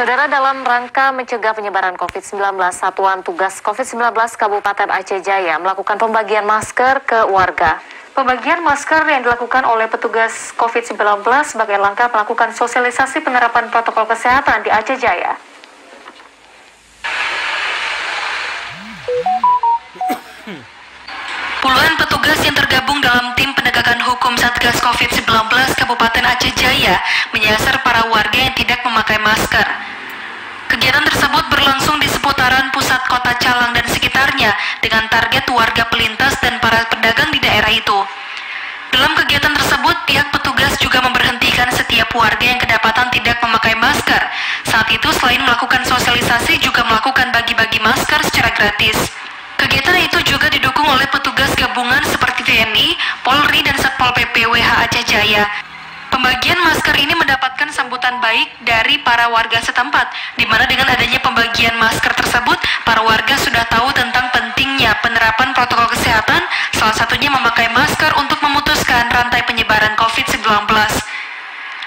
Saudara, dalam rangka mencegah penyebaran COVID-19, Satuan Tugas COVID-19 Kabupaten Aceh Jaya melakukan pembagian masker ke warga. Pembagian masker yang dilakukan oleh petugas COVID-19 sebagai langkah melakukan sosialisasi penerapan protokol kesehatan di Aceh Jaya. Puluhan petugas yang tergabung dalam tim penegakan hukum Satgas COVID-19 Kabupaten Aceh Jaya menyasar para warga yang tidak memakai masker. Kegiatan tersebut berlangsung di seputaran pusat kota Calang dan sekitarnya dengan target warga pelintas dan para pedagang di daerah itu. Dalam kegiatan tersebut, pihak petugas juga memberhentikan setiap warga yang kedapatan tidak memakai masker. Saat itu, selain melakukan sosialisasi, juga melakukan bagi-bagi masker secara gratis. Kegiatan itu juga didukung oleh petugas gabungan seperti TNI, Polri, dan Satpol PP WH Aceh Jaya. Pembagian masker ini mendapatkan sambutan baik dari para warga setempat, di mana dengan adanya pembagian masker tersebut, para warga sudah tahu tentang pentingnya penerapan protokol kesehatan, salah satunya memakai masker untuk memutuskan rantai penyebaran COVID-19.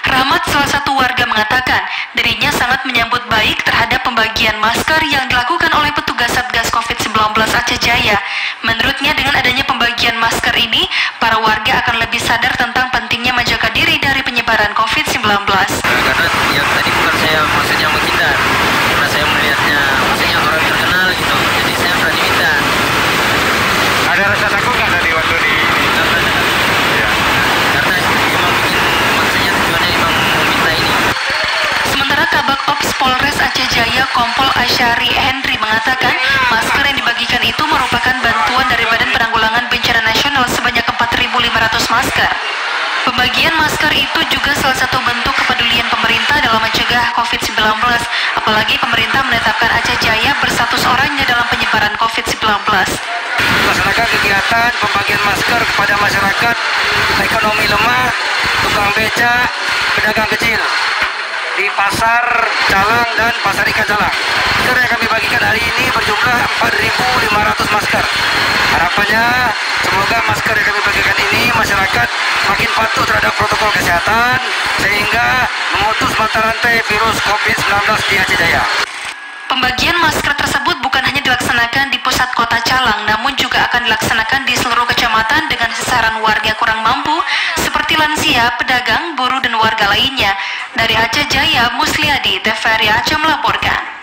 Rahmat, salah satu warga, mengatakan dirinya sangat menyambut baik terhadap pembagian masker yang dilakukan oleh petugas Satgas COVID-19 Aceh Jaya. Menurutnya, dengan adanya pembagian masker ini, para warga akan lebih sadar tentang pentingnya menjaga diri dari penyebaran COVID-19. Karena yang tadi bukan saya maksudnya menghindar, karena saya melihatnya maksudnya orang terkenal gitu, jadi saya berani minta. Ada rasa takut nggak tadi waktu di? Ya. Karena memang bikin maksudnya tujuannya memang meminta ini. Sementara Kabak Ops Polres Aceh Jaya Kompol Asyari Henry mengatakan masker yang dibagikan itu merupakan bantuan dari Badan Penanggulangan Bencana Nasional sebanyak 4.500 masker. Pembagian masker itu juga salah satu bentuk kepedulian pemerintah dalam mencegah COVID-19, apalagi pemerintah menetapkan Aceh Jaya berstatus oranye dalam penyebaran COVID-19. Melaksanakan kegiatan pembagian masker kepada masyarakat ekonomi lemah, tukang beca, pedagang kecil di Pasar Calang dan Pasar Ikan Calang. Masker yang kami bagikan hari ini berjumlah 4.500 masker. Harapannya semoga masker yang kami bagikan ini masyarakat makin patuh terhadap protokol kesehatan sehingga memutus mata rantai virus COVID-19 di Aceh Jaya. Pembagian masker tersebut bukan hanya dilaksanakan di pusat kota Calang, namun juga akan dilaksanakan di seluruh kecamatan dengan sasaran warga kurang mampu seperti lansia, pedagang, buruh, dan warga lainnya. Dari Aceh Jaya, Musliadi, TVRI Aceh melaporkan.